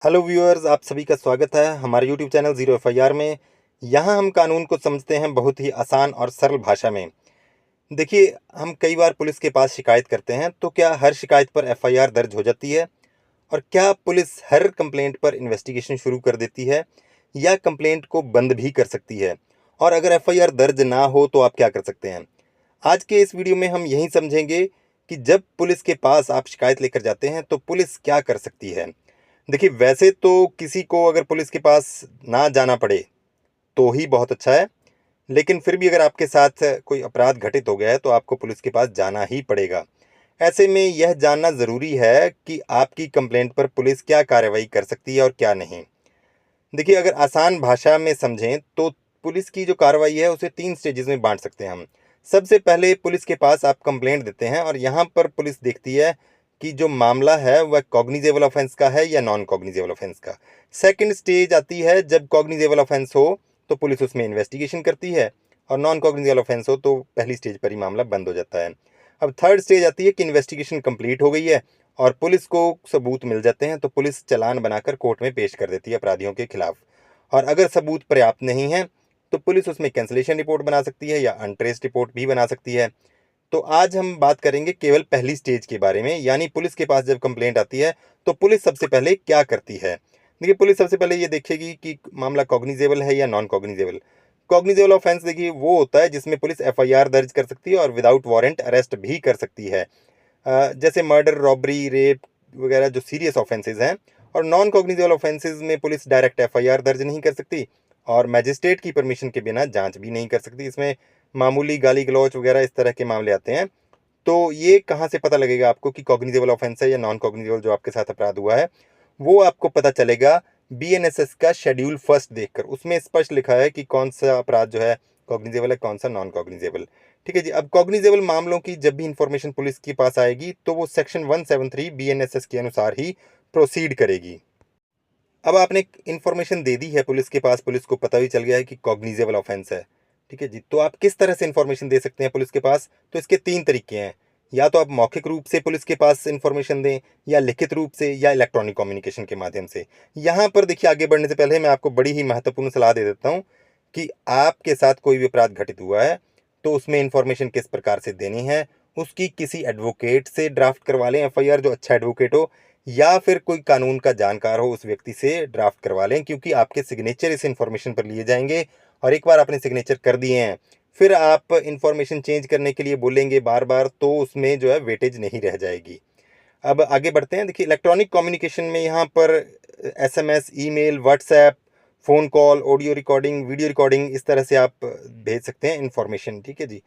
Hello viewers, आप सभी का स्वागत है हमारे यूट्यूब चैनल ज़ीरो एफआईआर में। यहाँ हम कानून को समझते हैं बहुत ही आसान और सरल भाषा में। देखिए, हम कई बार पुलिस के पास शिकायत करते हैं, तो क्या हर शिकायत पर एफआईआर दर्ज हो जाती है? और क्या पुलिस हर कंप्लेंट पर इन्वेस्टिगेशन शुरू कर देती है या कंप्लेंट को बंद भी कर सकती है? और अगर एफआईआर दर्ज ना हो तो आप क्या कर सकते हैं? आज के इस वीडियो में हम यही समझेंगे कि जब पुलिस के पास आप शिकायत लेकर जाते हैं तो पुलिस क्या कर सकती है। देखिए, वैसे तो किसी को अगर पुलिस के पास ना जाना पड़े तो ही बहुत अच्छा है, लेकिन फिर भी अगर आपके साथ कोई अपराध घटित हो गया है तो आपको पुलिस के पास जाना ही पड़ेगा। ऐसे में यह जानना ज़रूरी है कि आपकी कंप्लेंट पर पुलिस क्या कार्रवाई कर सकती है और क्या नहीं। देखिए, अगर आसान भाषा में समझें तो पुलिस की जो कार्रवाई है उसे 3 स्टेजेस में बाँट सकते हैं हम। सबसे पहले पुलिस के पास आप कंप्लेंट देते हैं और यहाँ पर पुलिस देखती है कि जो मामला है वह कॉग्निजेबल ऑफेंस का है या नॉन कॉग्निजेबल ऑफेंस का। सेकंड स्टेज आती है जब कॉग्निजेबल ऑफेंस हो तो पुलिस उसमें इन्वेस्टिगेशन करती है, और नॉन कॉग्निजेबल ऑफेंस हो तो पहली स्टेज पर ही मामला बंद हो जाता है। अब थर्ड स्टेज आती है कि इन्वेस्टिगेशन कंप्लीट हो गई है और पुलिस को सबूत मिल जाते हैं, तो पुलिस चालान बनाकर कोर्ट में पेश कर देती है अपराधियों के खिलाफ। और अगर सबूत पर्याप्त नहीं है तो पुलिस उसमें कैंसलेशन रिपोर्ट बना सकती है या अनट्रेस्ड रिपोर्ट भी बना सकती है। तो आज हम बात करेंगे केवल पहली स्टेज के बारे में, यानी पुलिस के पास जब कंप्लेंट आती है तो पुलिस सबसे पहले क्या करती है। देखिए, पुलिस सबसे पहले ये देखेगी कि मामला कॉग्निजेबल है या नॉन कॉग्निजेबल। कॉग्निजेबल ऑफेंस देखिए वो होता है जिसमें पुलिस एफआईआर दर्ज कर सकती है और विदाउट वारंट अरेस्ट भी कर सकती है। जैसे मर्डर, रॉबरी, रेप वगैरह जो सीरियस ऑफेंसेस हैं। और नॉन कॉग्निजेबल ऑफेंसेस में पुलिस डायरेक्ट एफआईआर दर्ज नहीं कर सकती और मैजिस्ट्रेट की परमिशन के बिना जांच भी नहीं कर सकती। इसमें मामूली गाली गलौच वगैरह इस तरह के मामले आते हैं। तो ये कहाँ से पता लगेगा आपको कि कॉग्निजेबल ऑफेंस है या नॉन कॉग्निजेबल जो आपके साथ अपराध हुआ है? वो आपको पता चलेगा बीएनएसएस का शेड्यूल फर्स्ट देखकर। उसमें स्पष्ट लिखा है कि कौन सा अपराध जो है कॉग्निजेबल है, कौन सा नॉन कॉग्निजेबल। ठीक है जी। अब कॉग्निजेबल मामलों की जब भी इंफॉर्मेशन पुलिस के पास आएगी तो वो सेक्शन 173 बीएनएसएस के अनुसार ही प्रोसीड करेगी। अब आपने इंफॉर्मेशन दे दी है पुलिस के पास, पुलिस को पता भी चल गया है कि कॉग्निजेबल ऑफेंस है। ठीक है जी। तो आप किस तरह से इंफॉर्मेशन दे सकते हैं पुलिस के पास? तो इसके 3 तरीके हैं। या तो आप मौखिक रूप से पुलिस के पास इंफॉर्मेशन दें, या लिखित रूप से, या इलेक्ट्रॉनिक कम्युनिकेशन के माध्यम से। यहाँ पर देखिए, आगे बढ़ने से पहले मैं आपको बड़ी ही महत्वपूर्ण सलाह दे देता हूँ कि आपके साथ कोई भी अपराध घटित हुआ है तो उसमें इंफॉर्मेशन किस प्रकार से देनी है, उसकी किसी एडवोकेट से ड्राफ्ट करवा लें एफआईआर, जो अच्छा एडवोकेट हो, या फिर कोई कानून का जानकार हो उस व्यक्ति से ड्राफ्ट करवा लें, क्योंकि आपके सिग्नेचर इस इंफॉर्मेशन पर लिए जाएंगे। और एक बार आपने सिग्नेचर कर दिए हैं, फिर आप इंफॉर्मेशन चेंज करने के लिए बोलेंगे बार बार, तो उसमें जो है वेटेज नहीं रह जाएगी। अब आगे बढ़ते हैं। देखिए, इलेक्ट्रॉनिक कम्युनिकेशन में यहाँ पर SMS, email, WhatsApp, phone call, audio recording, video recording, इस तरह से आप भेज सकते हैं इंफॉर्मेशन। ठीक है जी।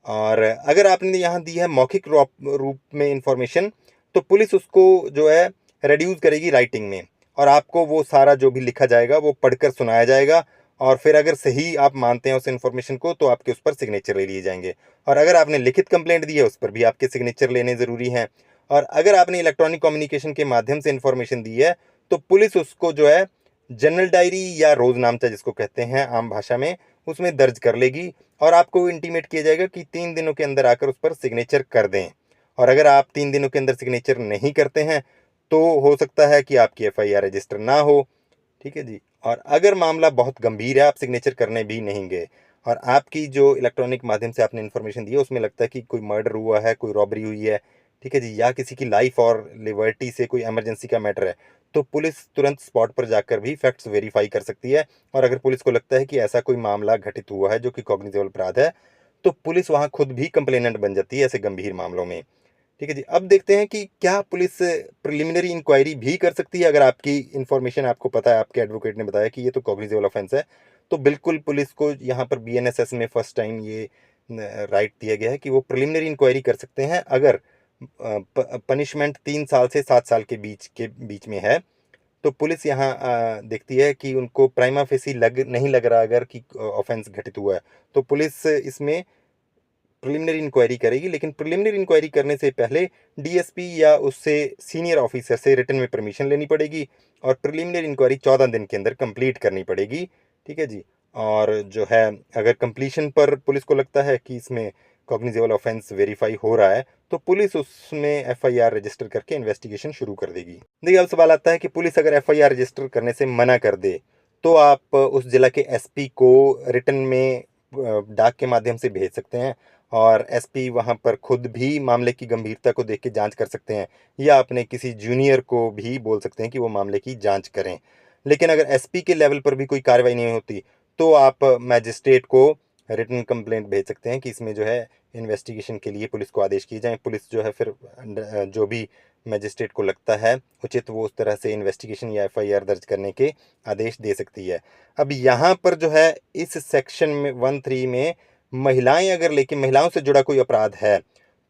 और अगर आपने यहाँ दी है मौखिक रूप में इंफॉर्मेशन, तो पुलिस उसको जो है रेड्यूस करेगी राइटिंग में, और आपको वो सारा जो भी लिखा जाएगा वो पढ़कर सुनाया जाएगा। और फिर अगर सही आप मानते हैं उस इंफॉर्मेशन को तो आपके उस पर सिग्नेचर ले लिए जाएंगे। और अगर आपने लिखित कंप्लेंट दी है उस पर भी आपके सिग्नेचर लेने ज़रूरी हैं। और अगर आपने इलेक्ट्रॉनिक कम्युनिकेशन के माध्यम से इंफॉर्मेशन दी है तो पुलिस उसको जो है जनरल डायरी या रोजनामचा जिसको कहते हैं आम भाषा में, उसमें दर्ज कर लेगी। और आपको इंटीमेट किया जाएगा कि 3 दिनों के अंदर आकर उस पर सिग्नेचर कर दें। और अगर आप 3 दिनों के अंदर सिग्नेचर नहीं करते हैं तो हो सकता है कि आपकी एफआईआर रजिस्टर ना हो। ठीक है जी। और अगर मामला बहुत गंभीर है, आप सिग्नेचर करने भी नहीं गए, और आपकी जो इलेक्ट्रॉनिक माध्यम से आपने इन्फॉर्मेशन दी है उसमें लगता है कि कोई मर्डर हुआ है, कोई रॉबरी हुई है, ठीक है जी, या किसी की लाइफ और लिबर्टी से कोई इमरजेंसी का मैटर है, तो पुलिस तुरंत स्पॉट पर जाकर भी फैक्ट्स वेरीफाई कर सकती है। और अगर पुलिस को लगता है कि ऐसा कोई मामला घटित हुआ है जो कि कॉग्निजेबल अपराध है, तो पुलिस वहाँ खुद भी कंप्लेनेंट बन जाती है ऐसे गंभीर मामलों में। ठीक है जी। अब देखते हैं कि क्या पुलिस प्रिलिमिनरी इंक्वायरी भी कर सकती है। अगर आपकी इन्फॉर्मेशन आपको पता है, आपके एडवोकेट ने बताया कि ये तो कॉग्निजेबल ऑफेंस है, तो बिल्कुल पुलिस को यहाँ पर बीएनएसएस में फर्स्ट टाइम ये राइट दिया गया है कि वो प्रिलिमिनरी इंक्वायरी कर सकते हैं। अगर पनिशमेंट 3 साल से 7 साल के बीच में है तो पुलिस यहाँ देखती है कि उनको प्राइमा फेसी नहीं लग रहा अगर कि ऑफेंस घटित हुआ है, तो पुलिस इसमें प्रिलिमिनरी इंक्वायरी करेगी। लेकिन प्रिलिमिनरी इंक्वायरी करने से पहले डीएसपी या उससे सीनियर ऑफिसर से रिटन में परमिशन लेनी पड़ेगी, और प्रिलिमिनरी इंक्वायरी 14 दिन के अंदर कंप्लीट करनी पड़ेगी। ठीक है जी। और जो है, अगर कंप्लीशन पर पुलिस को लगता है कि इसमें कॉग्निजेबल ऑफेंस वेरीफाई हो रहा है तो पुलिस उसमें एफआईआर रजिस्टर करके इन्वेस्टिगेशन शुरू कर देगी। देखिए, अब सवाल आता है कि पुलिस अगर एफआईआर रजिस्टर करने से मना कर दे तो आप उस जिला के एसपी को रिटन में डाक के माध्यम से भेज सकते हैं और एसपी वहां पर खुद भी मामले की गंभीरता को देख के जांच कर सकते हैं, या अपने किसी जूनियर को भी बोल सकते हैं कि वो मामले की जांच करें। लेकिन अगर एसपी के लेवल पर भी कोई कार्रवाई नहीं होती तो आप मैजिस्ट्रेट को रिटन कंप्लेंट भेज सकते हैं कि इसमें जो है इन्वेस्टिगेशन के लिए पुलिस को आदेश किए जाएं। पुलिस जो है फिर जो भी मैजिस्ट्रेट को लगता है उचित, वो उस तरह से इन्वेस्टिगेशन या एफआईआर दर्ज करने के आदेश दे सकती है। अब यहाँ पर जो है इस सेक्शन में 13 में महिलाएं अगर, लेकिन महिलाओं से जुड़ा कोई अपराध है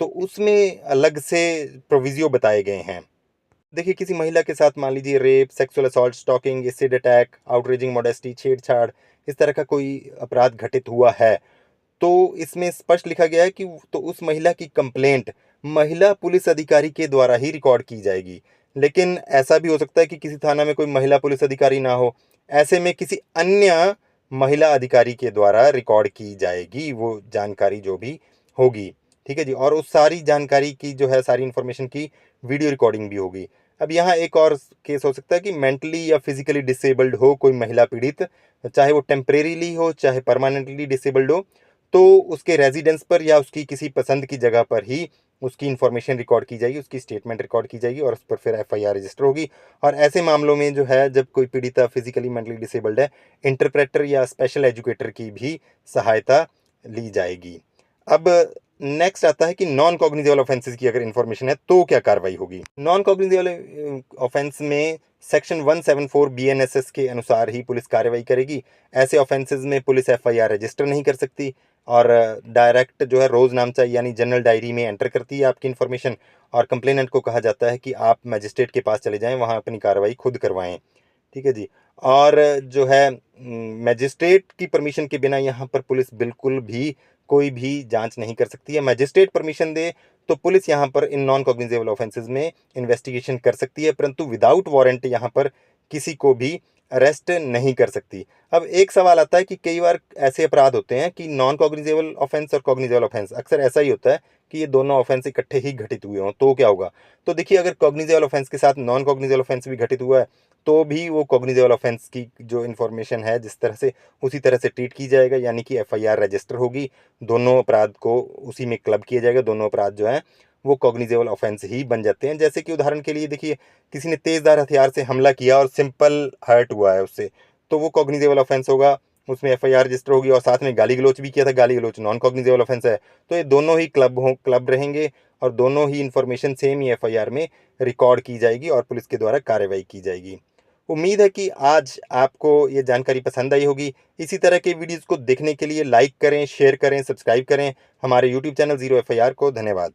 तो उसमें अलग से प्रोविजियो बताए गए हैं। देखिए, किसी महिला के साथ मान लीजिए rape, sexual assault, stalking, acid attack, outraging modesty, छेड़छाड़, इस तरह का कोई अपराध घटित हुआ है तो इसमें स्पष्ट लिखा गया है कि तो उस महिला की कंप्लेंट महिला पुलिस अधिकारी के द्वारा ही रिकॉर्ड की जाएगी। लेकिन ऐसा भी हो सकता है कि किसी थाना में कोई महिला पुलिस अधिकारी ना हो, ऐसे में किसी अन्य महिला अधिकारी के द्वारा रिकॉर्ड की जाएगी वो जानकारी जो भी होगी। ठीक है जी, और उस सारी जानकारी की जो है, सारी इन्फॉर्मेशन की वीडियो रिकॉर्डिंग भी होगी। अब यहाँ एक और केस हो सकता है कि मेंटली या फिजिकली डिसेबल्ड हो कोई महिला पीड़ित, चाहे वो टेम्परेरीली हो चाहे परमानेंटली डिसेबल्ड हो, तो उसके रेजिडेंस पर या उसकी किसी पसंद की जगह पर ही उसकी इन्फॉर्मेशन रिकॉर्ड की जाएगी, उसकी स्टेटमेंट रिकॉर्ड की जाएगी और उस पर फिर एफआईआर रजिस्टर होगी। और ऐसे मामलों में जो है, जब कोई पीड़िता फिजिकली मेंटली डिसेबल्ड है, इंटरप्रेटर या स्पेशल एजुकेटर की भी सहायता ली जाएगी। अब नेक्स्ट आता है कि नॉन कॉग्निजेबल ऑफेंसेस की अगर इन्फॉर्मेशन है तो क्या कार्रवाई होगी। नॉन कॉग्निजेबल ऑफेंस में सेक्शन 174 बीएनएसएस के अनुसार ही पुलिस कार्रवाई करेगी। ऐसे ऑफेंसेस में पुलिस एफआईआर रजिस्टर नहीं कर सकती और डायरेक्ट जो है रोज नामचा यानी जनरल डायरी में एंटर करती है आपकी इन्फॉर्मेशन, और कंप्लेनेंट को कहा जाता है कि आप मजिस्ट्रेट के पास चले जाएं, वहां अपनी कार्रवाई खुद करवाएं। ठीक है जी। और जो है मजिस्ट्रेट की परमिशन के बिना यहाँ पर पुलिस बिल्कुल भी कोई भी जांच नहीं कर सकती है। मजिस्ट्रेट परमिशन दे तो पुलिस यहाँ पर इन नॉन कॉग्निजेबल ऑफेंसेस में इन्वेस्टिगेशन कर सकती है, परंतु विदाउट वारंट यहाँ पर किसी को भी अरेस्ट नहीं कर सकती। अब एक सवाल आता है कि कई बार ऐसे अपराध होते हैं कि नॉन कॉग्निजेबल ऑफेंस और कॉग्निजेबल ऑफेंस, अक्सर ऐसा ही होता है कि ये दोनों ऑफेंस इकट्ठे ही घटित हुए हों, तो क्या होगा। तो देखिए, अगर कॉग्निजेबल ऑफेंस के साथ नॉन कॉग्निजेबल ऑफेंस भी घटित हुआ है तो भी वो कॉग्निजेबल ऑफेंस की जो इन्फॉर्मेशन है जिस तरह से, उसी तरह से ट्रीट की जाएगा, यानी कि एफआईआर रजिस्टर होगी, दोनों अपराध को उसी में क्लब किया जाएगा, दोनों अपराध जो हैं वो कॉग्निजेबल ऑफेंस ही बन जाते हैं। जैसे कि उदाहरण के लिए देखिए, किसी ने तेजधार हथियार से हमला किया और सिंपल हर्ट हुआ है उससे, तो वो कॉग्निजेबल ऑफेंस होगा, उसमें एफआईआर रजिस्टर होगी। और साथ में गाली गलौच भी किया था, गाली गलौच नॉन कॉग्निजेबल ऑफेंस है, तो ये दोनों ही क्लब रहेंगे और दोनों ही इन्फॉर्मेशन सेम ही एफआईआर में रिकॉर्ड की जाएगी और पुलिस के द्वारा कार्रवाई की जाएगी। उम्मीद है कि आज आपको ये जानकारी पसंद आई होगी। इसी तरह के वीडियोज़ को देखने के लिए लाइक करें, शेयर करें, सब्सक्राइब करें हमारे यूट्यूब चैनल 0FIR को। धन्यवाद।